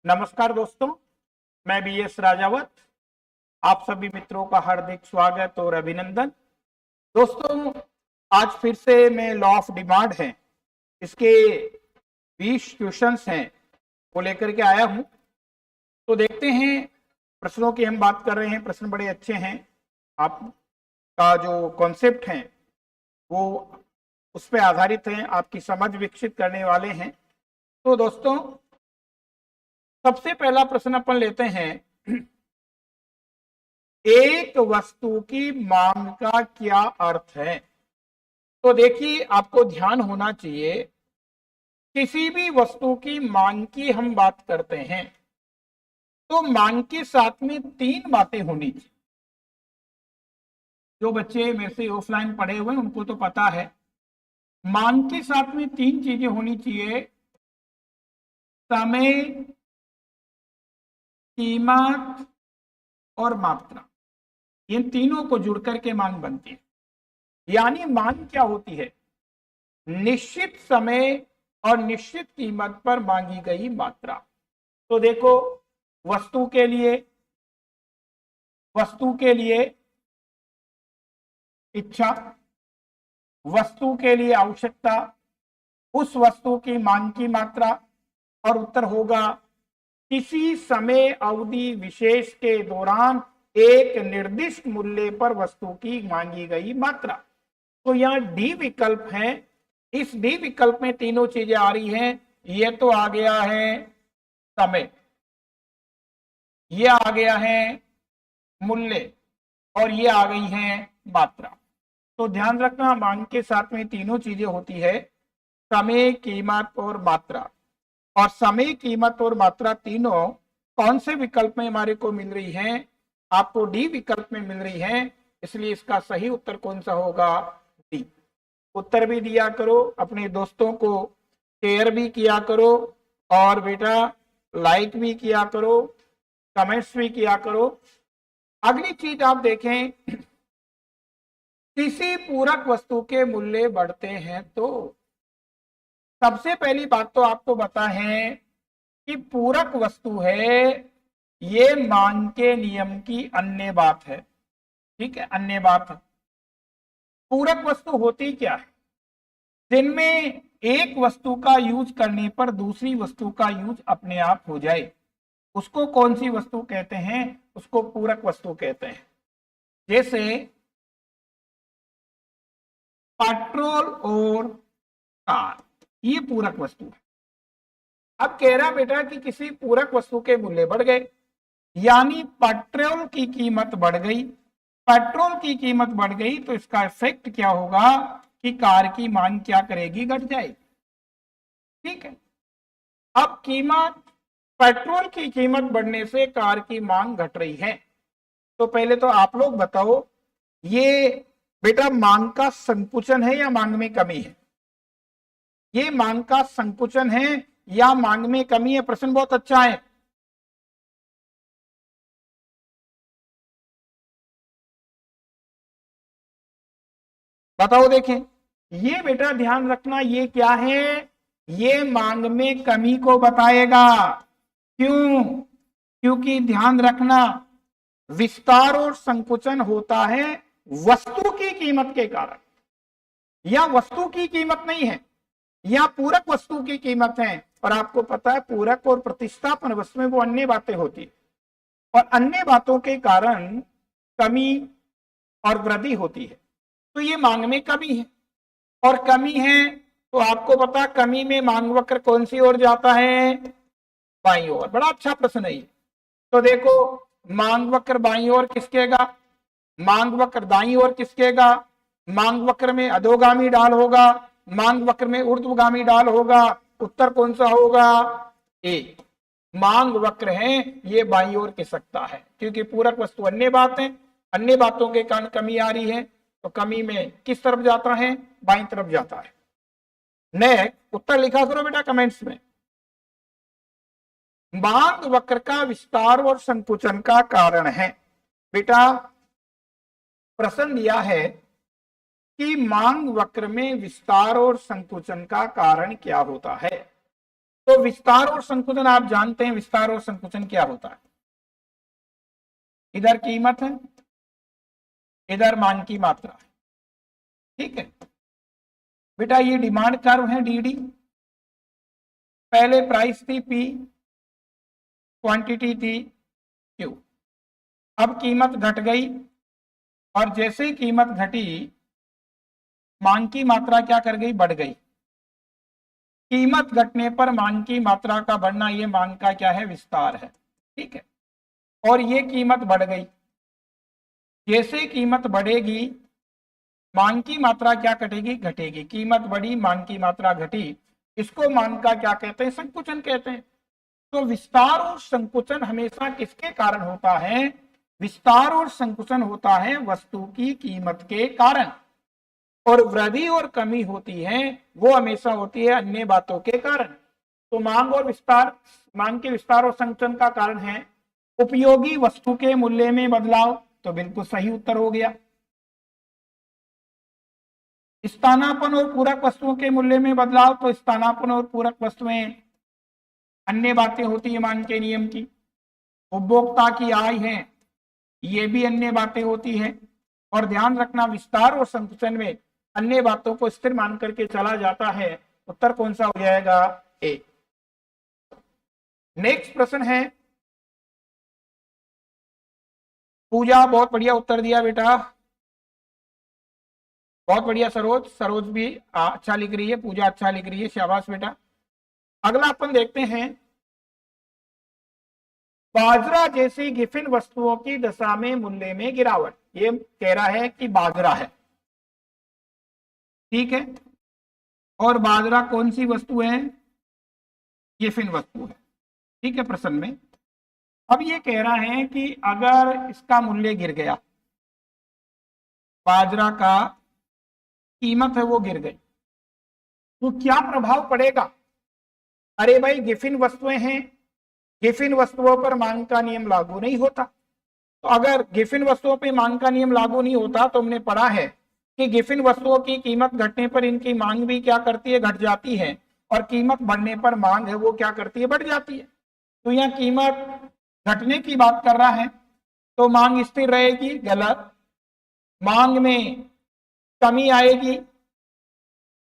नमस्कार दोस्तों, मैं BS राजावत। आप सभी मित्रों का हार्दिक स्वागत और अभिनंदन। दोस्तों, आज फिर से मैं लॉ ऑफ डिमांड है, इसके 20 क्वेश्चंस हैं वो लेकर के आया हूं। तो देखते हैं, प्रश्नों की हम बात कर रहे हैं। प्रश्न बड़े अच्छे हैं, आपका जो कॉन्सेप्ट है वो उस पर आधारित है, आपकी समझ विकसित करने वाले हैं। तो दोस्तों, सबसे पहला प्रश्न अपन लेते हैं, एक वस्तु की मांग का क्या अर्थ है। तो देखिए, आपको ध्यान होना चाहिए, किसी भी वस्तु की मांग की हम बात करते हैं तो मांग के साथ में 3 बातें होनी चाहिए। जो बच्चे मेरे से ऑफलाइन पढ़े हुए हैं उनको तो पता है, मांग के साथ में 3 चीजें होनी चाहिए: समय, कीमत और मात्रा। इन तीनों को जुड़ करके मांग बनती है। यानी मांग क्या होती है? निश्चित समय और निश्चित कीमत पर मांगी गई मात्रा। तो देखो, वस्तु के लिए इच्छा, वस्तु के लिए आवश्यकता, उस वस्तु की मांग की मात्रा, और उत्तर होगा किसी समय अवधि विशेष के दौरान एक निर्दिष्ट मूल्य पर वस्तु की मांगी गई मात्रा। तो यहां डी विकल्प है। इस डी विकल्प में तीनों चीजें आ रही हैं। ये तो आ गया है समय, ये आ गया है मूल्य, और ये आ गई है मात्रा। तो ध्यान रखना, मांग के साथ में तीनों चीजें होती है: समय, कीमत और मात्रा। और समय, कीमत और मात्रा तीनों कौन से विकल्प में हमारे को मिल रही हैं? आपको डी विकल्प में मिल रही हैं। इसलिए इसका सही उत्तर कौन सा होगा? डी। उत्तर भी दिया करो, अपने दोस्तों को शेयर भी किया करो, और बेटा लाइक भी किया करो, कमेंट्स भी किया करो। अगली चीज आप देखें, किसी पूरक वस्तु के मूल्य बढ़ते हैं तो सबसे पहली बात तो आपको पता है कि पूरक वस्तु है, ये मांग के नियम की अन्य बात है। ठीक है, अन्य बात है। पूरक वस्तु होती क्या है? जिनमें एक वस्तु का यूज करने पर दूसरी वस्तु का यूज अपने आप हो जाए, उसको कौन सी वस्तु कहते हैं? उसको पूरक वस्तु कहते हैं। जैसे पेट्रोल और कार, ये पूरक वस्तु है। अब कह रहा बेटा कि किसी पूरक वस्तु के मूल्य बढ़ गए, यानी पेट्रोल की कीमत बढ़ गई। पेट्रोल की कीमत बढ़ गई तो इसका इफेक्ट क्या होगा कि कार की मांग क्या करेगी? घट जाएगी। ठीक है। अब कीमत, पेट्रोल की कीमत बढ़ने से कार की मांग घट रही है। तो पहले तो आप लोग बताओ, ये बेटा मांग का संकुचन है या मांग में कमी है? ये मांग का संकुचन है या मांग में कमी है? प्रश्न बहुत अच्छा है। बताओ, देखें, ये बेटा ध्यान रखना, ये क्या है? ये मांग में कमी को बताएगा। क्यों? क्योंकि ध्यान रखना, विस्तार और संकुचन होता है वस्तु की कीमत के कारण, या वस्तु की कीमत नहीं है, या पूरक वस्तु की कीमत है। और आपको पता है, पूरक और प्रतिस्थापन वस्तु में वो अन्य बातें होती है, और अन्य बातों के कारण कमी और वृद्धि होती है। तो ये मांग में कमी है, और कमी है तो आपको पता, कमी में मांग वक्र कौन सी ओर जाता है? बाईं ओर। बड़ा अच्छा प्रश्न है ये। तो देखो, मांग वक्र बाईं ओर खिसकेगा, मांग वक्र दाईं ओर खिसकेगा। मांग वक्र में अधोगामी ढाल होगा, मांग वक्र में ऊर्ध्वगामी ढाल होगा। उत्तर कौन सा होगा? ए। मांग वक्र है, ये बाईं ओर खिसकता है, क्योंकि पूरक वस्तु अन्य बात है, अन्य बातों के कारण कमी आ रही है। तो कमी में किस तरफ जाता है? बाईं तरफ जाता है। नेक्स्ट, उत्तर लिखा करो बेटा कमेंट्स में। मांग वक्र का विस्तार और संकुचन का कारण है। बेटा प्रश्न दिया है कि मांग वक्र में विस्तार और संकुचन का कारण क्या होता है। तो विस्तार और संकुचन आप जानते हैं, विस्तार और संकुचन क्या होता है। इधर कीमत है, इधर मांग की मात्रा है, ठीक है बेटा। ये डिमांड कर्व है डीडी, पहले प्राइस थी पी, क्वांटिटी थी क्यू। अब कीमत घट गई और जैसे ही कीमत घटी मांग की मात्रा क्या कर गई, बढ़ गई। कीमत घटने पर मांग की मात्रा का बढ़ना, ये मांग का क्या है, विस्तार है, ठीक है। और ये कीमत बढ़ गई, जैसे कीमत बढ़ेगी मांग की मात्रा क्या घटेगी, घटेगी। कीमत बढ़ी, मांग की मात्रा घटी, इसको मांग का क्या कहते हैं, संकुचन कहते हैं। तो विस्तार और संकुचन हमेशा किसके कारण होता है, विस्तार और संकुचन होता है वस्तु की कीमत के कारण, और वृद्धि और कमी होती है वो हमेशा होती है अन्य बातों के कारण। तो मांग और विस्तार, मांग के विस्तार और संकुचन का कारण है उपयोगी वस्तु के मूल्य में बदलाव, तो बिल्कुल सही उत्तर हो गया। स्थानापन्न और पूरक वस्तुओं के मूल्य में बदलाव, तो स्थानापन्न और पूरक वस्तुएं अन्य बातें होती है मांग के नियम की। उपभोक्ता की आय है, ये भी अन्य बातें होती है। और ध्यान रखना विस्तार और संकुचन में अन्य बातों को स्थिर मान करके चला जाता है। उत्तर कौन सा हो जाएगा, ए। नेक्स्ट प्रश्न है, पूजा बहुत बढ़िया उत्तर दिया बेटा, बहुत बढ़िया। सरोज, सरोज भी अच्छा लिख रही है, पूजा अच्छा लिख रही है, शाबाश बेटा। अगला अपन देखते हैं, बाजरा जैसी गिफिन वस्तुओं की दशा में मूल्य में गिरावट। ये कह रहा है कि बाजरा है, ठीक है। और बाजरा कौन सी वस्तु है, गिफिन वस्तु है, ठीक है प्रश्न में। अब ये कह रहा है कि अगर इसका मूल्य गिर गया, बाजरा का कीमत है वो गिर गई, तो क्या प्रभाव पड़ेगा। अरे भाई गिफिन वस्तुएं हैं, गिफिन वस्तुओं पर मांग का नियम लागू नहीं होता। तो अगर गिफिन वस्तुओं पर मांग का नियम लागू नहीं होता, तो हमने पढ़ा है कि गिफिन वस्तुओं की कीमत घटने पर इनकी मांग भी क्या करती है, घट जाती है, और कीमत बढ़ने पर मांग है वो क्या करती है, बढ़ जाती है। तो यहाँ कीमत घटने की बात कर रहा है, तो मांग स्थिर रहेगी, गलत। मांग में कमी आएगी,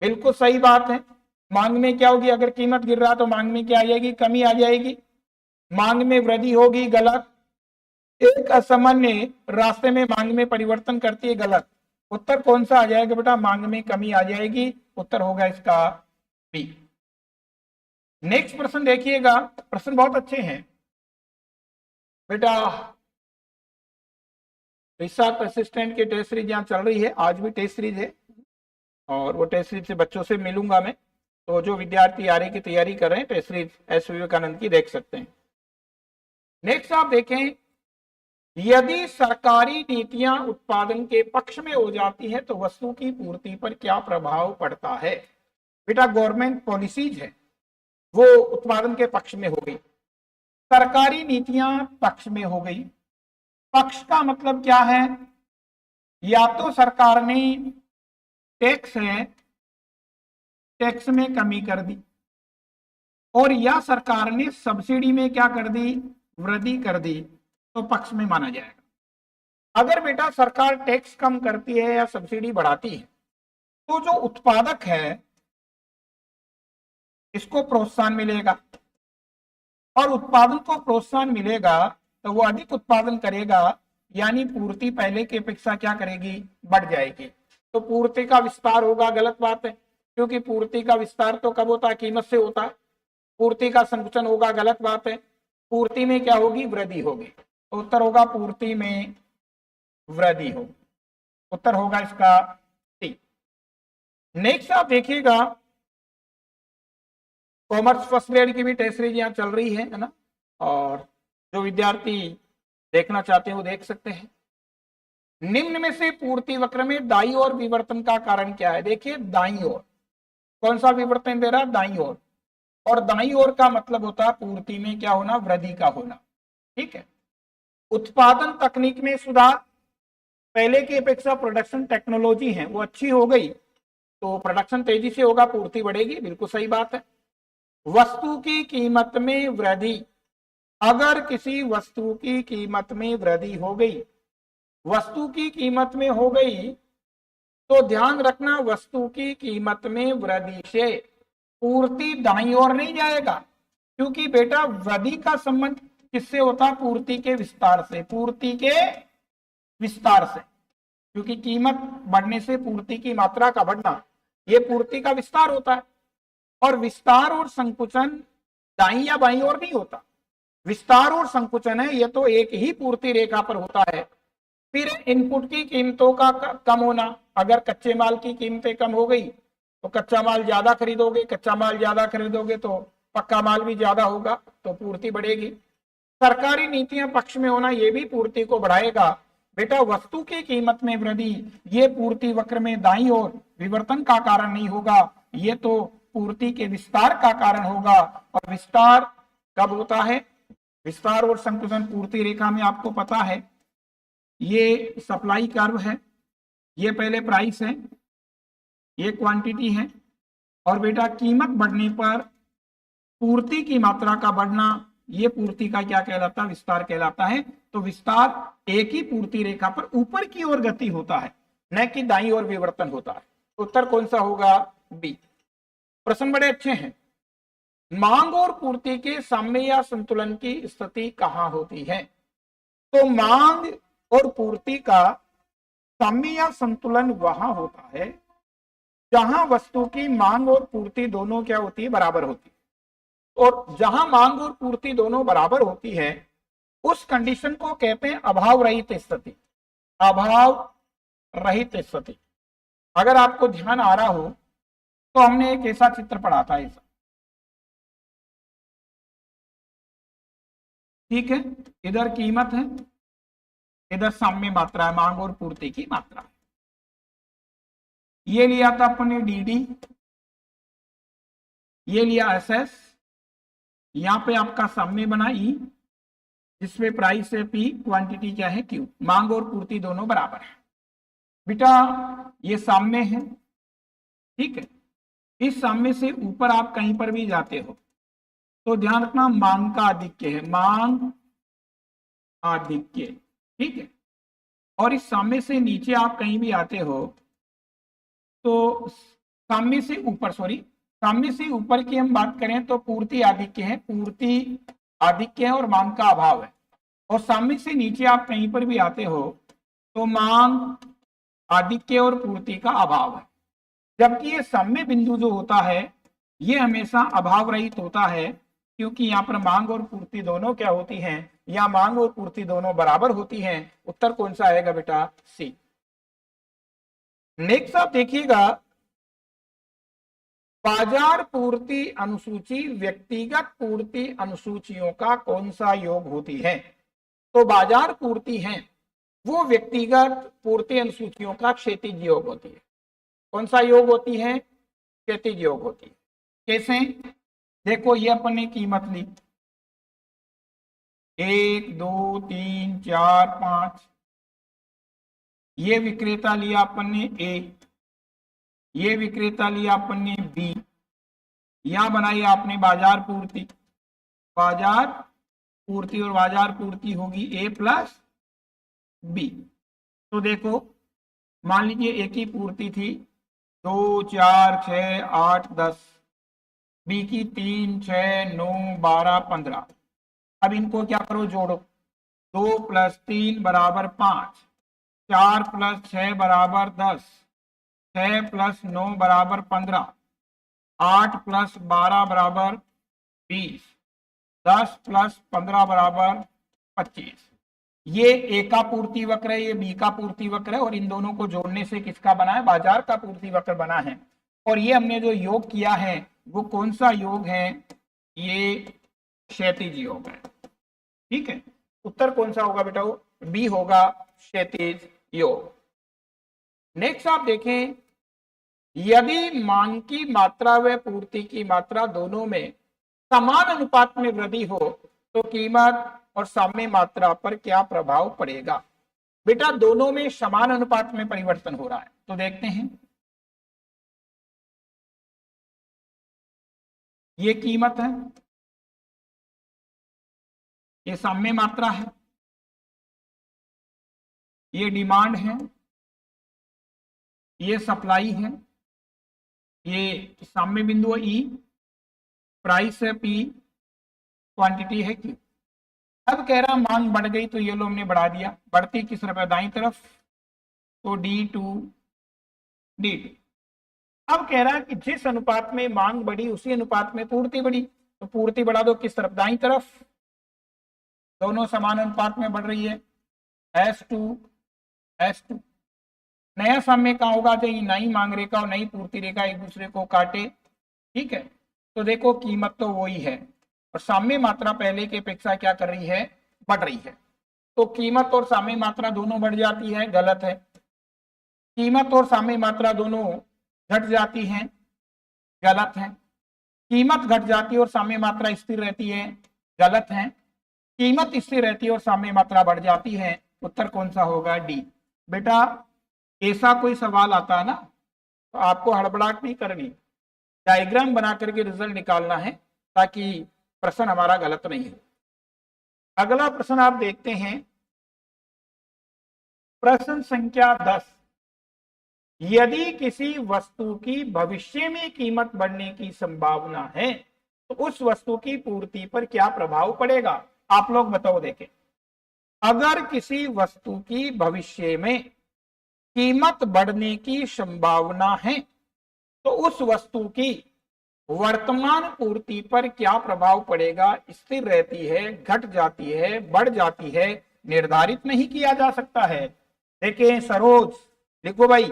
बिल्कुल सही बात है। मांग में क्या होगी, अगर कीमत गिर रहा तो मांग में क्या आ जाएगी, कमी आ जाएगी। मांग में वृद्धि होगी, गलत। एक असामान्य रास्ते में मांग में परिवर्तन करती है, गलत। उत्तर कौन सा आ जाएगा बेटा, मांग में कमी आ जाएगी। उत्तर होगा इसका बी। नेक्स्ट प्रश्न देखिएगा, प्रश्न बहुत अच्छे हैं बेटा। रिसर्च असिस्टेंट की टेस्ट सीरीज यहाँ चल रही है, आज भी टेस्ट सीरीज है, और वो टेस्ट सीरीज से बच्चों से मिलूंगा मैं। तो जो विद्यार्थी आरए की तैयारी कर रहे हैं, टेस्ट सीरीज एस विवेकानंद की देख सकते हैं। नेक्स्ट आप देखें, यदि सरकारी नीतियां उत्पादन के पक्ष में हो जाती है तो वस्तु की पूर्ति पर क्या प्रभाव पड़ता है। बेटा गवर्नमेंट पॉलिसीज है वो उत्पादन के पक्ष में हो गई, सरकारी नीतियां पक्ष में हो गई। पक्ष का मतलब क्या है, या तो सरकार ने टैक्स है, टैक्स में कमी कर दी, और या सरकार ने सब्सिडी में क्या कर दी, वृद्धि कर दी, तो पक्ष में माना जाएगा। अगर बेटा सरकार टैक्स कम करती है या सब्सिडी बढ़ाती है, तो जो उत्पादक है इसको प्रोत्साहन मिलेगा, और उत्पादन को प्रोत्साहन मिलेगा तो वो अधिक उत्पादन करेगा, यानी पूर्ति पहले की अपेक्षा क्या करेगी, बढ़ जाएगी। तो पूर्ति का विस्तार होगा, गलत बात है, क्योंकि पूर्ति का विस्तार तो कब होता है, कीमत से होता है। पूर्ति का संकुचन होगा, गलत बात है। पूर्ति में क्या होगी, वृद्धि होगी। तो उत्तर होगा पूर्ति में वृद्धि होगी। उत्तर होगा इसका सी। नेक्स्ट आप देखिएगा, कॉमर्स फर्स्ट ग्रेड की भी टेस्ट सीरीज यहाँ चल रही है ना, और जो विद्यार्थी देखना चाहते हैं वो देख सकते हैं। निम्न में से पूर्ति वक्र में दाईं ओर विवर्तन का कारण क्या है। देखिए दाईं ओर, कौन सा विवर्तन दे रहा है, दाईं ओर, और दाईं ओर का मतलब होता है पूर्ति में क्या होना, वृद्धि का होना, ठीक है। उत्पादन तकनीक में सुधार, पहले की अपेक्षा प्रोडक्शन टेक्नोलॉजी है वो अच्छी हो गई, तो प्रोडक्शन तेजी से होगा, पूर्ति बढ़ेगी, बिल्कुल सही बात है। वस्तु की कीमत में वृद्धि, अगर किसी वस्तु की कीमत में वृद्धि हो गई, वस्तु की कीमत में हो गई, तो ध्यान रखना वस्तु की कीमत में वृद्धि से पूर्ति दाईं ओर नहीं जाएगा, क्योंकि बेटा वृद्धि का संबंध किससे होता है? पूर्ति के विस्तार से, पूर्ति के विस्तार से, क्योंकि कीमत बढ़ने से पूर्ति की मात्रा का बढ़ना, यह पूर्ति का विस्तार होता है। और विस्तार और संकुचन दाईं या बाईं ओर नहीं होता, विस्तार और संकुचन है यह तो एक ही पूर्ति रेखा पर होता है। फिर इनपुट की कीमतों का कम होना, अगर कच्चे माल की कीमतें कम हो गई तो कच्चा माल ज्यादा खरीदोगे, कच्चा माल ज्यादा खरीदोगे तो पक्का माल भी ज्यादा होगा, तो पूर्ति बढ़ेगी। सरकारी नीतियां पक्ष में होना यह भी पूर्ति को बढ़ाएगा। बेटा वस्तु की कीमत में वृद्धि ये पूर्ति वक्र में दाईं ओर विवर्तन का कारण नहीं होगा, ये तो पूर्ति के विस्तार का कारण होगा। और विस्तार कब होता है? विस्तार और संकुचन पूर्ति रेखा में आपको पता है, ये सप्लाई कर्व है, ये पहले प्राइस है, ये क्वांटिटी है, और बेटा कीमत बढ़ने पर पूर्ति की मात्रा का बढ़ना, ये पूर्ति का क्या कहलाता है? विस्तार कहलाता है। तो विस्तार एक ही पूर्ति रेखा पर ऊपर की ओर गति होता है, न कि दाईं ओर विवर्तन होता है। उत्तर कौन सा होगा? बी। प्रश्न बड़े अच्छे हैं। मांग और पूर्ति के साम्य या संतुलन की स्थिति कहां होती है? तो मांग और पूर्ति का साम्य या संतुलन वहां होता है जहां वस्तु की मांग और पूर्ति दोनों क्या होती है? बराबर होती है। और जहां मांग और पूर्ति दोनों बराबर होती है उस कंडीशन को कहते हैं अभाव रहित स्थिति। अभाव रहित स्थिति। अगर आपको ध्यान आ रहा हो तो हमने एक ऐसा चित्र पढ़ा था, ऐसा, ठीक है, इधर कीमत है, इधर साम्य मात्रा है, मांग और पूर्ति की मात्रा। ये लिया था अपने डीडी, ये लिया एसएस, यहां पे आपका साम्य बना ई, जिसमें प्राइस है पी, क्वांटिटी क्या है? क्यू। मांग और पूर्ति दोनों बराबर है। बेटा ये साम्य है, ठीक है। इस साम्य से ऊपर आप कहीं पर भी जाते हो तो ध्यान रखना मांग का आधिक्य है, मांग आधिक्य, ठीक है। और इस साम्य से नीचे आप कहीं भी आते हो तो साम्य से ऊपर, साम्य से ऊपर की हम बात करें तो पूर्ति आधिक्य है, पूर्ति आधिक्य है और मांग का अभाव है। और साम्य से नीचे आप कहीं पर भी आते हो तो मांग आधिक्य और पूर्ति का अभाव है। जबकि ये साम्य बिंदु जो होता है ये हमेशा अभाव रहित होता है, क्योंकि यहाँ पर मांग और पूर्ति दोनों क्या होती हैं? या मांग और पूर्ति दोनों बराबर होती हैं। उत्तर कौन सा आएगा बेटा? सी। नेक्स्ट आप देखिएगा, बाजार पूर्ति अनुसूची व्यक्तिगत पूर्ति अनुसूचियों का कौन सा योग होती है? तो बाजार पूर्ति है वो व्यक्तिगत पूर्ति अनुसूचियों का क्षैतिज योग होती है। कौन सा योग होती है? क्षैतिज योग होती है। कैसे? देखो ये अपन ने कीमत ली 1 2 3 4 5, ये विक्रेता लिया अपन ने ए, ये विक्रेता लिया अपन ने बी, यहां बनाई आपने बाजार पूर्ति, बाजार पूर्ति, और बाजार पूर्ति होगी ए प्लस बी। तो देखो मान लीजिए ए की पूर्ति थी 2 4 6 8 10, बी की 3 6 9 12 15। अब इनको क्या करो? जोड़ो। 2 + 3 = 5, 4 + 6 = 10, 6 + 9 = 15, 8 + 12 = 20, 10 + 15 = 25। ये ए का पूर्ति वक्र है, ये बी का पूर्ति वक्र है, और इन दोनों को जोड़ने से किसका बना है? बाजार का पूर्ति वक्र बना है। और ये हमने जो योग किया है वो कौन सा योग है? ये क्षैतिज योग है, ठीक है। उत्तर कौन सा होगा बेटा? बी होगा, क्षैतिज योग। नेक्स्ट आप देखें, यदि मांग की मात्रा व पूर्ति की मात्रा दोनों में समान अनुपात में वृद्धि हो तो कीमत और साम्य मात्रा पर क्या प्रभाव पड़ेगा? बेटा दोनों में समान अनुपात में परिवर्तन हो रहा है, तो देखते हैं। ये कीमत है, ये साम्य मात्रा है, ये डिमांड है, ये सप्लाई है, ये साम्य बिंदु है ई, प्राइस है पी, क्वांटिटी है क्यू। अब कह रहा मांग बढ़ गई तो ये लो हमने बढ़ा दिया, बढ़ती किस तरफ है, दाईं तरफ, तो D2 D2। अब कह रहा है कि जिस अनुपात में मांग बढ़ी उसी अनुपात में पूर्ति बढ़ी, तो पूर्ति बढ़ा दो किस तरफ, दाईं तरफ, दोनों समान अनुपात में बढ़ रही है, S2 नया साम्य कहाँ होगा, तो ये नई मांग रेखा और नई पूर्ति रेखा एक दूसरे को काटे, ठीक है। तो देखो कीमत तो वही है और साम्य मात्रा पहले की अपेक्षा क्या कर रही है, बढ़ रही है। तो कीमत और साम्य मात्रा दोनों बढ़ जाती है, गलत है। कीमत और साम्य मात्रा दोनों घट जाती हैं, गलत है। कीमत घट जाती है और साम्य मात्रा स्थिर रहती है, गलत है। कीमत स्थिर रहती है और साम्य मात्रा बढ़ जाती है, उत्तर कौन सा होगा, डी। बेटा ऐसा कोई सवाल आता है ना तो आपको हड़बड़ाहट नहीं करनी, डायग्राम बना करके रिजल्ट निकालना है ताकि प्रश्न हमारा गलत नहीं है। अगला प्रश्न आप देखते हैं, प्रश्न संख्या 10। यदि किसी वस्तु की भविष्य में कीमत बढ़ने की संभावना है तो उस वस्तु की पूर्ति पर क्या प्रभाव पड़ेगा, आप लोग बताओ। देखें, अगर किसी वस्तु की भविष्य में कीमत बढ़ने की संभावना है तो उस वस्तु की वर्तमान पूर्ति पर क्या प्रभाव पड़ेगा, स्थिर रहती है, घट जाती है, बढ़ जाती है, निर्धारित नहीं किया जा सकता है। देखें सरोज, लिखो भाई,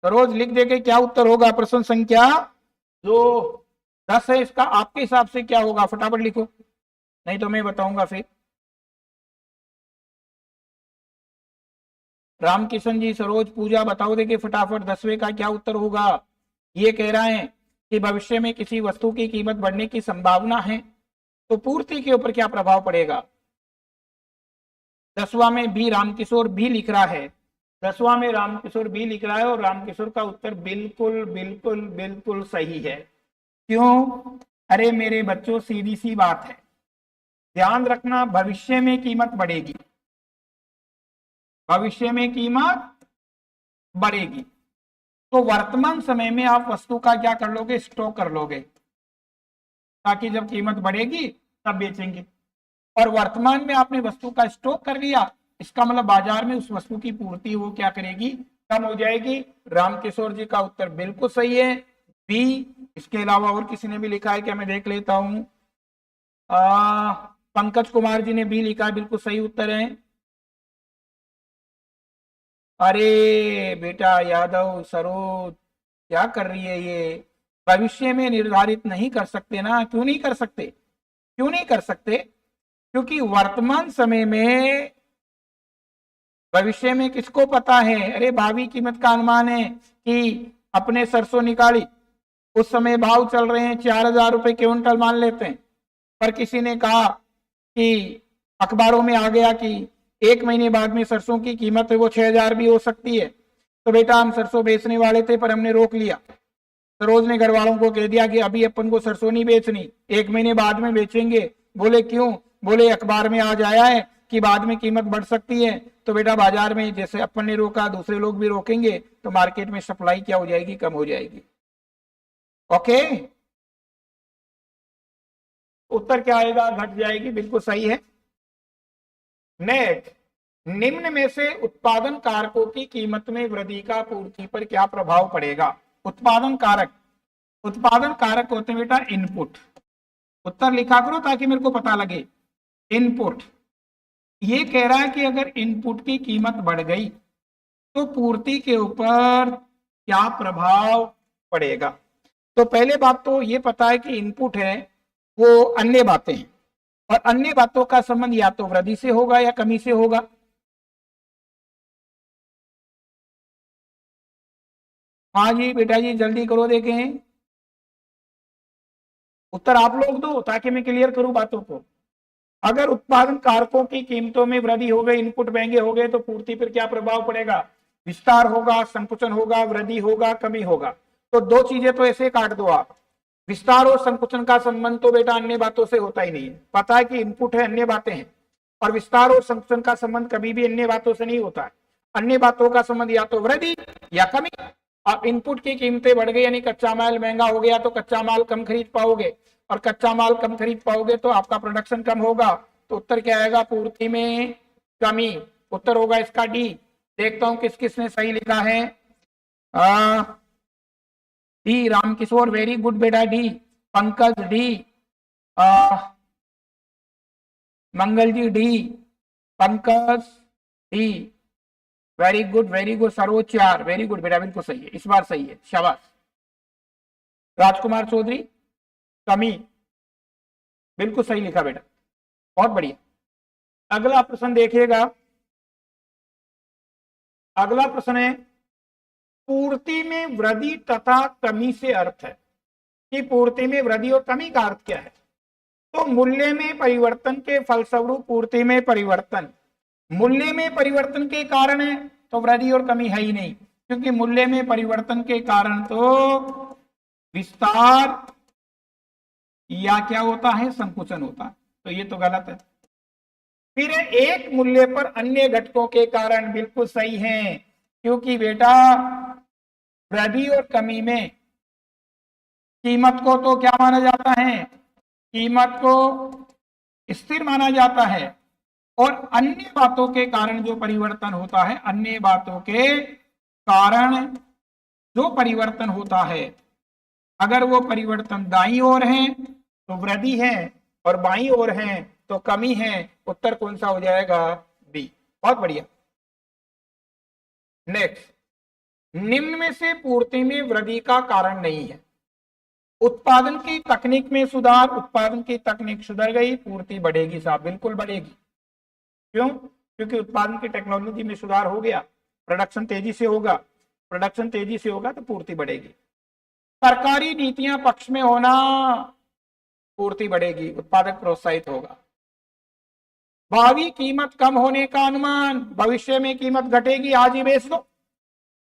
सरोज लिख देके क्या उत्तर होगा, प्रश्न संख्या जो 10 है इसका आपके हिसाब से क्या होगा, फटाफट लिखो, नहीं तो मैं बताऊंगा फिर। रामकिशन जी, सरोज, पूजा, बताओ देखिए फटाफट 10वें का क्या उत्तर होगा। ये कह रहा है कि भविष्य में किसी वस्तु की कीमत बढ़ने की संभावना है तो पूर्ति के ऊपर क्या प्रभाव पड़ेगा। 10वां में भी रामकिशोर भी लिख रहा है, 10वां में रामकिशोर भी लिख रहा है और रामकिशोर का उत्तर बिल्कुल बिल्कुल बिल्कुल सही है। क्यों, अरे मेरे बच्चों सीधी सी बात है, ध्यान रखना, भविष्य में कीमत बढ़ेगी, भविष्य में कीमत बढ़ेगी तो वर्तमान समय में आप वस्तु का क्या कर लोगे, स्टॉक कर लोगे, ताकि जब कीमत बढ़ेगी तब बेचेंगे। और वर्तमान में आपने वस्तु का स्टॉक कर लिया, इसका मतलब बाजार में उस वस्तु की पूर्ति वो क्या करेगी, कम हो जाएगी। रामकिशोर जी का उत्तर बिल्कुल सही है, बी। इसके अलावा और किसी ने भी लिखा है क्या, मैं देख लेता हूं। पंकज कुमार जी ने भी लिखा है, बिल्कुल सही उत्तर है। अरे बेटा यादव, सरोज, क्या कर रही है ये, भविष्य में निर्धारित नहीं कर सकते ना। क्यों नहीं कर सकते, क्यों नहीं कर सकते, क्योंकि वर्तमान समय में, भविष्य में किसको पता है, अरे भावी कीमत का अनुमान है कि अपने सरसों निकाली, उस समय भाव चल रहे हैं 4000 रुपए क्विंटल मान लेते हैं, पर किसी ने कहा कि अखबारों में आ गया कि 1 महीने बाद में सरसों की कीमत है वो 6000 भी हो सकती है, तो बेटा हम सरसों बेचने वाले थे पर हमने रोक लिया। सरोज ने घर वालों को कह दिया कि अभी अपन को सरसों नहीं बेचनी, 1 महीने बाद में बेचेंगे। बोले क्यों, बोले अखबार में आज आया है कि बाद में कीमत बढ़ सकती है। तो बेटा बाजार में जैसे अपन ने रोका दूसरे लोग भी रोकेंगे तो मार्केट में सप्लाई क्या हो जाएगी, कम हो जाएगी। ओके, उत्तर क्या आएगा, घट जाएगी, बिल्कुल सही है। नेक्स्ट, निम्न में से उत्पादन कारकों की कीमत में वृद्धि का पूर्ति पर क्या प्रभाव पड़ेगा। उत्पादन कारक, उत्पादन कारक होते हैं बेटा इनपुट। उत्तर लिखा करो ताकि मेरे को पता लगे। इनपुट, ये कह रहा है कि अगर इनपुट की कीमत बढ़ गई तो पूर्ति के ऊपर क्या प्रभाव पड़ेगा। तो पहले बात तो ये पता है कि इनपुट है वो अन्य बातें हैं, और अन्य बातों का संबंध या तो वृद्धि से होगा या कमी से होगा। हाँ जी बेटा जी, जल्दी करो, देखें उत्तर आप लोग दो ताकि मैं क्लियर करूं बातों को। अगर उत्पादन कारकों की कीमतों में वृद्धि हो गई, इनपुट महंगे हो गए, तो पूर्ति पर क्या प्रभाव पड़ेगा, विस्तार होगा, संकुचन होगा, वृद्धि होगा, कमी होगा। तो दो चीजें तो ऐसे काट दो आप, विस्तार और संकुचन का संबंध तो बेटा अन्य बातों से होता ही नहीं है। पता है कि इनपुट है, अन्य बातें हैं, और विस्तार और संकुचन का संबंध कभी भी अन्य बातों से नहीं होता है। अन्य बातों का संबंध या तो वृद्धि या कमी। अब इनपुट की कीमतें बढ़ गई यानी कच्चा माल महंगा हो गया तो कच्चा माल कम खरीद पाओगे, और कच्चा माल कम खरीद पाओगे तो आपका प्रोडक्शन कम होगा। तो उत्तर क्या आएगा? पूर्ति में कमी। उत्तर होगा इसका डी। देखता हूं किस किसने सही लिखा है। डी रामकिशोर, वेरी गुड बेटा D. Pankaj D, Mangal ji D, Pankaj D, very good very good. Saroj चार, वेरी गुड बेटा, बिल्कुल सही है, इस बार सही है, शाबाश। राजकुमार चौधरी कमी, बिल्कुल सही लिखा बेटा, बहुत बढ़िया। अगला प्रश्न देखिएगा। अगला प्रश्न है पूर्ति में वृद्धि तथा कमी से अर्थ है कि पूर्ति में वृद्धि और कमी का अर्थ क्या है। तो मूल्य में परिवर्तन के फलस्वरूप पूर्ति में परिवर्तन, मूल्य में परिवर्तन के कारण है तो वृद्धि और कमी है ही नहीं, क्योंकि मूल्य में परिवर्तन के कारण तो विस्तार या क्या होता है? संकुचन होता है। तो ये तो गलत है। फिर एक मूल्य पर अन्य घटकों के कारण, बिल्कुल सही है, क्योंकि बेटा वृद्धि और कमी में कीमत को तो क्या माना जाता है? कीमत को स्थिर माना जाता है, और अन्य बातों के कारण जो परिवर्तन होता है, अन्य बातों के कारण जो परिवर्तन होता है, अगर वो परिवर्तन दाईं ओर है तो वृद्धि है और बाईं ओर है तो कमी है। उत्तर कौन सा हो जाएगा? बी। बहुत बढ़िया। नेक्स्ट, निम्न में से पूर्ति में वृद्धि का कारण नहीं है। उत्पादन की तकनीक में सुधार, उत्पादन की तकनीक सुधर गई, पूर्ति बढ़ेगी साहब, बिल्कुल बढ़ेगी। क्यों? क्योंकि उत्पादन की टेक्नोलॉजी में सुधार हो गया, प्रोडक्शन तेजी से होगा, प्रोडक्शन तेजी से होगा तो पूर्ति बढ़ेगी। सरकारी नीतियां पक्ष में होना, पूर्ति बढ़ेगी, उत्पादक प्रोत्साहित होगा। भावी कीमत कम होने का अनुमान, भविष्य में कीमत घटेगी, आज ही बेच दो,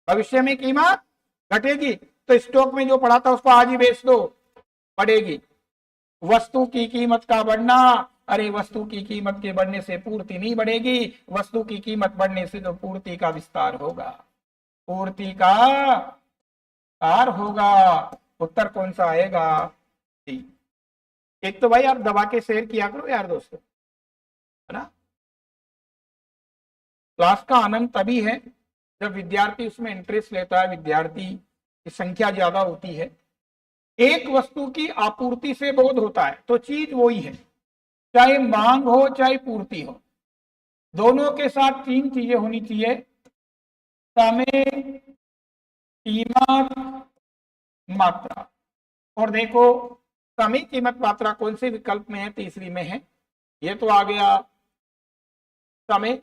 भविष्य में कीमत घटेगी तो स्टॉक में जो पड़ा था उसको आज ही बेच दो, बढ़ेगी। वस्तु की कीमत का बढ़ना, अरे वस्तु की कीमत के बढ़ने से पूर्ति नहीं बढ़ेगी, वस्तु की कीमत बढ़ने से तो पूर्ति का विस्तार होगा, पूर्ति का विस्तार होगा। उत्तर कौन सा आएगा? डी। एक तो भाई आप दबा के शेयर किया करो यार दोस्तों, है ना। क्लास का आनंद तभी है जब विद्यार्थी उसमें इंटरेस्ट लेता है, विद्यार्थी की संख्या ज्यादा होती है। एक वस्तु की आपूर्ति से बोध होता है तो चीज वही है, चाहे मांग हो चाहे पूर्ति हो, दोनों के साथ तीन चीजें होनी चाहिए: समय, कीमत, मात्रा। और देखो समय, कीमत, मात्रा कौन से विकल्प में है? तीसरी में है। ये तो आ गया समय,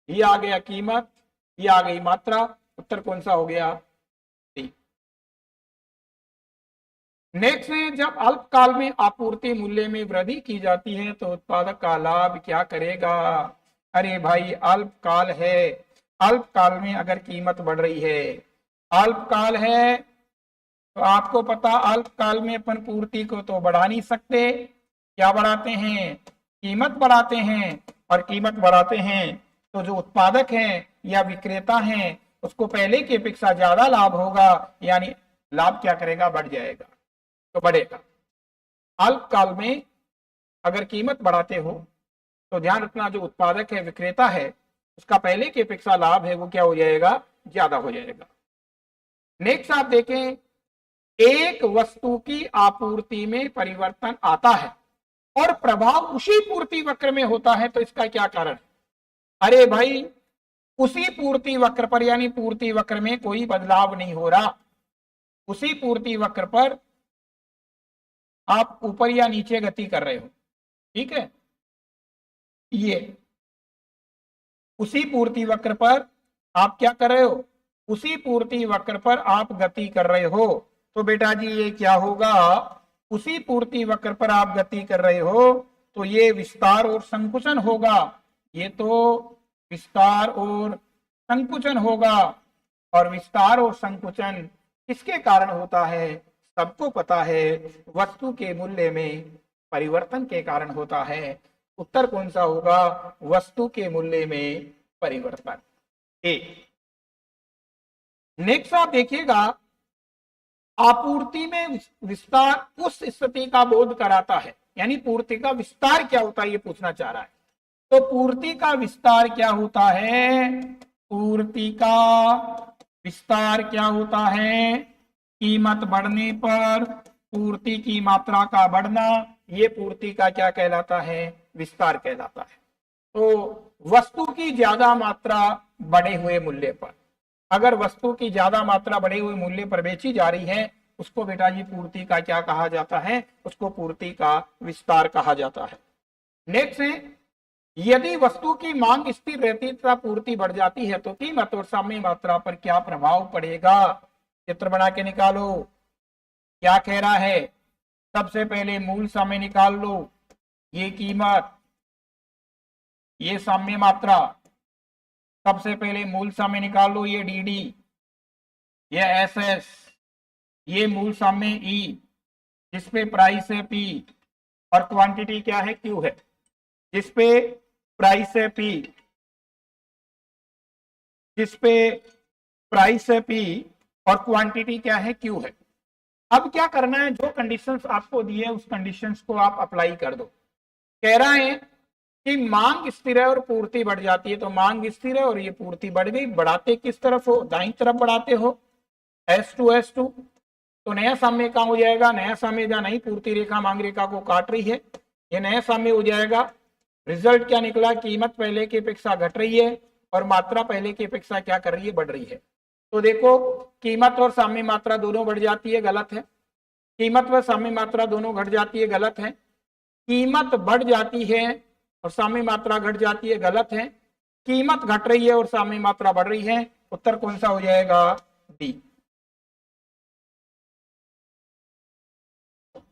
ये आ गया कीमत, ये आ गई मात्रा। उत्तर कौन सा हो गया? डी। नेक्स्ट है, जब अल्पकाल में आपूर्ति मूल्य में वृद्धि की जाती है तो उत्पादक का लाभ क्या करेगा? अरे भाई अल्पकाल है, अल्पकाल में अगर कीमत बढ़ रही है, अल्पकाल है तो आपको पता अल्पकाल में अपन पूर्ति को तो बढ़ा नहीं सकते, क्या बढ़ाते हैं? कीमत बढ़ाते हैं, और कीमत बढ़ाते हैं तो जो उत्पादक हैं या विक्रेता हैं उसको पहले की अपेक्षा ज्यादा लाभ होगा, यानी लाभ क्या करेगा? बढ़ जाएगा, तो बढ़ेगा। अल्पकाल में अगर कीमत बढ़ाते हो तो ध्यान रखना जो उत्पादक है, विक्रेता है, उसका पहले की अपेक्षा लाभ है वो क्या हो जाएगा? ज्यादा हो जाएगा। नेक्स्ट आप देखें, एक वस्तु की आपूर्ति में परिवर्तन आता है और प्रभाव उसी पूर्ति वक्र में होता है तो इसका क्या कारण? अरे भाई उसी पूर्ति वक्र पर, यानी पूर्ति वक्र में कोई बदलाव नहीं हो रहा, उसी पूर्ति वक्र पर आप ऊपर या नीचे गति कर रहे हो, ठीक है। ये उसी पूर्ति वक्र पर आप क्या कर रहे हो? उसी पूर्ति वक्र पर आप गति कर रहे हो, तो बेटा जी ये क्या होगा? उसी पूर्ति वक्र पर आप गति कर रहे हो तो ये विस्तार और संकुचन होगा, ये तो विस्तार और संकुचन होगा। और विस्तार और संकुचन किसके कारण होता है? सबको पता है वस्तु के मूल्य में परिवर्तन के कारण होता है। उत्तर कौन सा होगा? वस्तु के मूल्य में परिवर्तन। ए। नेक्स्ट आप देखिएगा, आपूर्ति में विस्तार उस स्थिति का बोध कराता है, यानी पूर्ति का विस्तार क्या होता है ये पूछना चाह रहा है। तो पूर्ति का विस्तार क्या होता है? पूर्ति का विस्तार क्या होता है? कीमत बढ़ने पर पूर्ति की मात्रा का बढ़ना, ये पूर्ति का क्या कहलाता है? विस्तार कहलाता है। तो वस्तु की ज्यादा मात्रा बढ़े हुए मूल्य पर, अगर वस्तु की ज्यादा मात्रा बढ़े हुए मूल्य पर बेची जा रही है, उसको बेटा जी पूर्ति का क्या कहा जाता है? उसको पूर्ति का विस्तार कहा जाता है। नेक्स्ट है, यदि वस्तु की मांग स्थिर रहती तथा पूर्ति बढ़ जाती है तो कीमत और साम्य मात्रा पर क्या प्रभाव पड़ेगा? चित्र बना के निकालो। क्या कह रहा है? सबसे पहले मूल साम्य निकाल लो, ये कीमत, ये साम्य मात्रा। सबसे पहले मूल साम्य निकाल लो, ये डी, ये एस, ये मूल साम्य ई, जिसपे प्राइस है पी और क्वांटिटी क्या है? क्यू है। जिसपे प्राइस है पी, जिसपे प्राइस है पी और क्वांटिटी क्या है? क्यू है। अब क्या करना है? जो कंडीशंस आपको दी है उस कंडीशंस को आप अप्लाई कर दो। कह रहा है कि मांग स्थिर है और पूर्ति बढ़ जाती है, तो मांग स्थिर है और ये पूर्ति बढ़ गई। बढ़ाते किस तरफ हो? दाईं तरफ बढ़ाते हो, S2 तो नया साम्य कहां हो जाएगा? नया साम्य जहां नहीं पूर्ति रेखा मांग रेखा को काट रही है, ये नया साम्य हो जाएगा। रिजल्ट क्या निकला? कीमत पहले की अपेक्षा घट रही है और मात्रा पहले की अपेक्षा क्या कर रही है? बढ़ रही है। तो देखो, कीमत और साम्य मात्रा दोनों बढ़ जाती है, गलत है। कीमत व साम्य मात्रा दोनों घट जाती है, गलत है। कीमत बढ़ जाती है और साम्य मात्रा घट जाती है, गलत है। कीमत घट रही है और साम्य मात्रा बढ़ रही है। उत्तर कौन सा हो जाएगा? डी।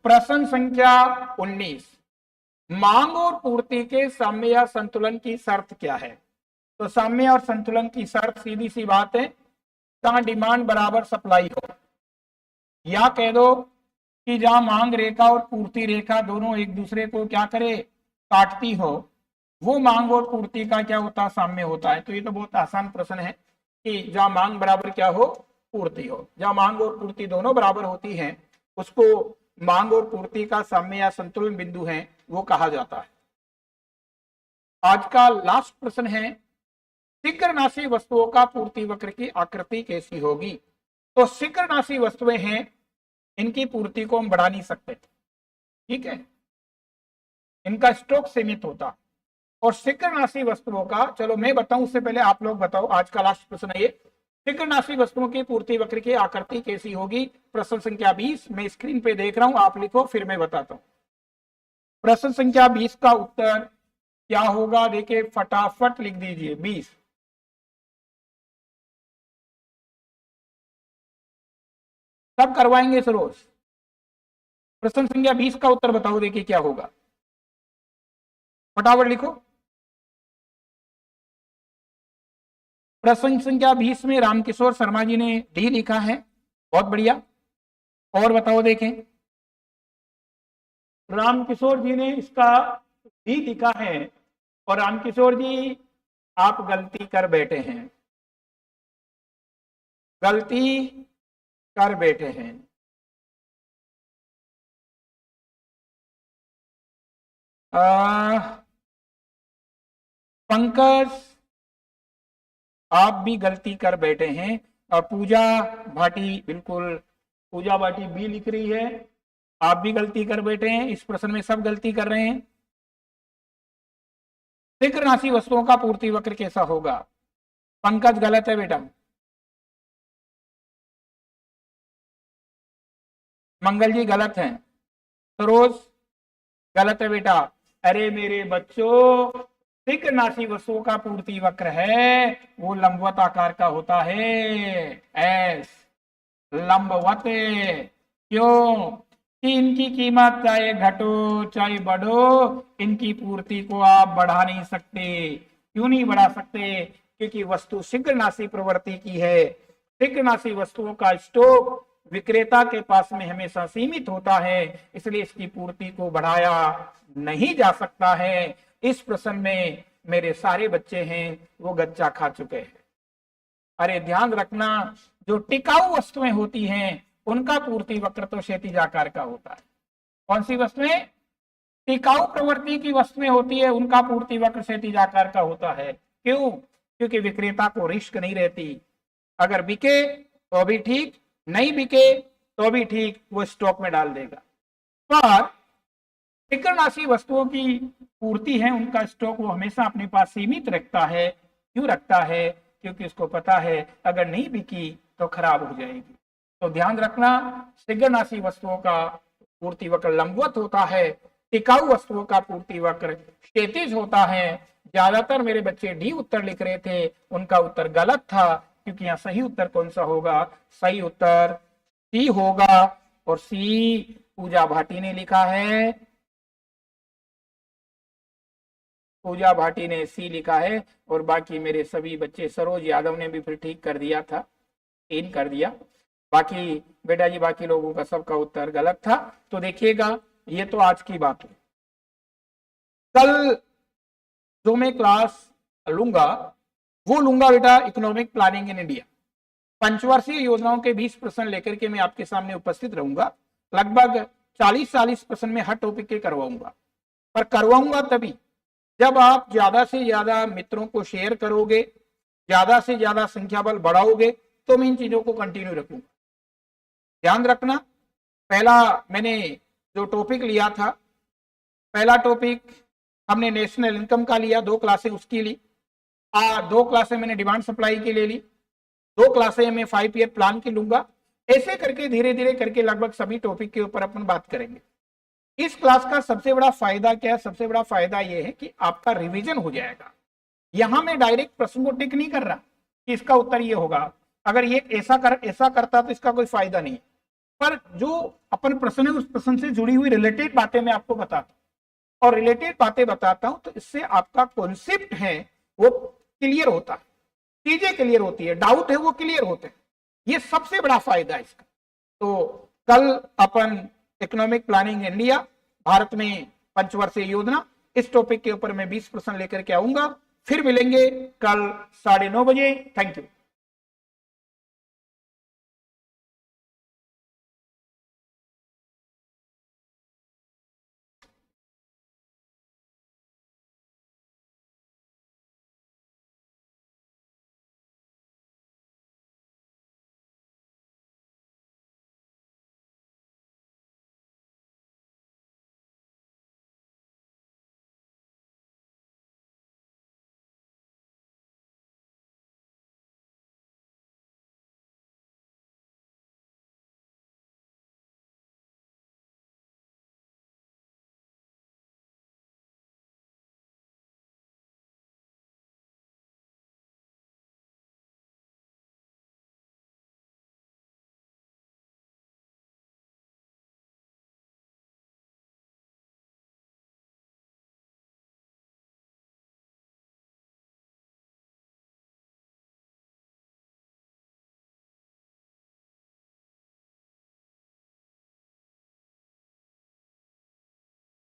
प्रश्न संख्या 19, मांग और पूर्ति के साम्य या संतुलन की शर्त क्या है? तो साम्य और संतुलन की शर्त सीधी सी बात है, जहां डिमांड बराबर सप्लाई हो, या कह दो कि जहां मांग रेखा और पूर्ति रेखा दोनों एक दूसरे को क्या करे? काटती हो, वो मांग और पूर्ति का क्या होता है? साम्य होता है। तो ये तो बहुत आसान प्रश्न है कि जहां मांग बराबर क्या हो? पूर्ति हो। जहां मांग और पूर्ति दोनों बराबर होती हैं, उसको मांग और पूर्ति का साम्य या संतुलन बिंदु है, वो कहा जाता है। आज का लास्ट प्रश्न है, शीघ्रनाशी वस्तुओं का पूर्ति वक्र की आकृति कैसी होगी? तो शीघ्रनाशी वस्तुएं हैं, इनकी पूर्ति को हम बढ़ा नहीं सकते, ठीक है, इनका स्टॉक सीमित होता। और शीघ्रनाशी वस्तुओं का, चलो मैं बताऊं उससे पहले आप लोग बताओ, आज का लास्ट प्रश्न है ये, शीघ्रनाशी वस्तुओं की पूर्ति वक्र की आकृति कैसी होगी? प्रश्न संख्या 20 मैं स्क्रीन पे देख रहा हूं, आप लिखो फिर मैं बताता हूं। प्रश्न संख्या 20 का उत्तर क्या होगा? देखिए फटाफट लिख दीजिए 20। सब करवाएंगे इस रोज। प्रश्न संख्या 20 का उत्तर बताओ, देखिए क्या होगा, फटाफट लिखो। प्रश्न संख्या 20 में रामकिशोर शर्मा जी ने डी लिखा है, बहुत बढ़िया। और बताओ देखें, रामकिशोर जी ने इसका डी लिखा है और रामकिशोर जी आप गलती कर बैठे हैं, गलती कर बैठे हैं। पंकज आप भी गलती कर बैठे हैं और पूजा भाटी, बिल्कुल पूजा भाटी बी लिख रही है, आप भी गलती कर बैठे हैं। इस प्रश्न में सब गलती कर रहे हैं। शीघ्रनाशी वस्तुओं का पूर्ति वक्र कैसा होगा? पंकज गलत है बेटा, मंगल जी गलत है, सरोज गलत है बेटा। अरे मेरे बच्चों, शीघ्रनाशी वस्तुओं का पूर्ति वक्र है वो लंबवत आकार का होता है, एस लंबवत। क्यों? कि इनकी कीमत चाहे घटो चाहे बढ़ो, इनकी पूर्ति को आप बढ़ा नहीं सकते। क्यों नहीं बढ़ा सकते? क्योंकि वस्तु शीघ्रनाशी प्रवृत्ति की है। शीघ्रनाशी वस्तुओं का स्टॉक विक्रेता के पास में हमेशा सीमित होता है, इसलिए इसकी पूर्ति को बढ़ाया नहीं जा सकता है। इस प्रश्न में मेरे सारे बच्चे हैं वो गच्चा खा चुके हैं। अरे ध्यान रखना, जो टिकाऊ वस्तुएं होती हैं उनका पूर्ति वक्र तो क्षैतिज आकार का होता है। कौन सी वस्तुएं? टिकाऊ प्रवृत्ति की वस्तुएं होती है, उनका पूर्ति वक्र क्षैतिज आकार का होता है। क्यों? क्योंकि विक्रेता को रिस्क नहीं रहती। अगर बिके तो भी ठीक, नहीं बिके तो भी ठीक, वो स्टॉक में डाल देगा। पर टिकरनाशी वस्तुओं की पूर्ति है, उनका स्टॉक वो हमेशा अपने पास सीमित रखता है। क्यों रखता है? क्योंकि उसको पता है अगर नहीं बिकी तो खराब हो जाएगी। तो ध्यान रखना, शीघ्रनाशी वस्तुओं का पूर्ति वक्र लंबवत होता है, टिकाऊ वस्तुओं का पूर्ति वक्र क्षैतिज होता है। ज्यादातर मेरे बच्चे डी उत्तर लिख रहे थे, उनका उत्तर गलत था, क्योंकि यहाँ सही उत्तर कौन सा होगा? सही उत्तर सी होगा, और सी पूजा भाटी ने लिखा है। पूजा भाटी ने सी लिखा है, और बाकी मेरे सभी बच्चे, सरोज यादव ने भी फिर ठीक कर दिया था, 3 कर दिया। बाकी बेटा जी बाकी लोगों का सबका उत्तर गलत था। तो देखिएगा, ये तो आज की बात है। कल जो मैं क्लास लूंगा वो लूंगा बेटा इकोनॉमिक प्लानिंग इन इंडिया। पंचवर्षीय योजनाओं के 20 प्रश्न लेकर के मैं आपके सामने उपस्थित रहूंगा। लगभग 40 प्रश्न में हर टॉपिक के करवाऊंगा, पर करवाऊंगा तभी जब आप ज्यादा से ज्यादा मित्रों को शेयर करोगे, ज्यादा से ज्यादा संख्या बल बढ़ाओगे, तो मैं इन चीजों को कंटिन्यू रखूंगा। ध्यान रखना, पहला मैंने जो टॉपिक लिया था, पहला टॉपिक हमने नेशनल इनकम का लिया, 2 क्लासें उसकी ली। 2 क्लासें मैंने डिमांड सप्लाई की ले ली, 2 क्लासें मैं 5 ईयर प्लान की लूंगा। ऐसे करके धीरे धीरे करके लगभग सभी टॉपिक के ऊपर अपन बात करेंगे। इस क्लास का सबसे बड़ा फायदा क्या है? सबसे बड़ा फायदा यह है कि आपका रिवीजन हो जाएगा। यहां मैं डायरेक्ट प्रश्न को टिक नहीं कर रहा कि इसका उत्तर ये होगा, अगर ये ऐसा करता तो इसका कोई फायदा नहीं, पर जो अपन प्रश्न है उस प्रश्न से जुड़ी हुई रिलेटेड बातें मैं आपको बताता हूं, और रिलेटेड बातें बताता हूं तो इससे आपका कॉन्सेप्ट है वो क्लियर होता है, चीजें क्लियर होती है, डाउट है वो क्लियर होते हैं। ये सबसे बड़ा फायदा है इसका। तो कल अपन इकोनॉमिक प्लानिंग इंडिया, भारत में पंचवर्षीय योजना, इस टॉपिक के ऊपर मैं 20 प्रश्न लेकर के आऊंगा। फिर मिलेंगे कल 9:30 बजे। Thank you.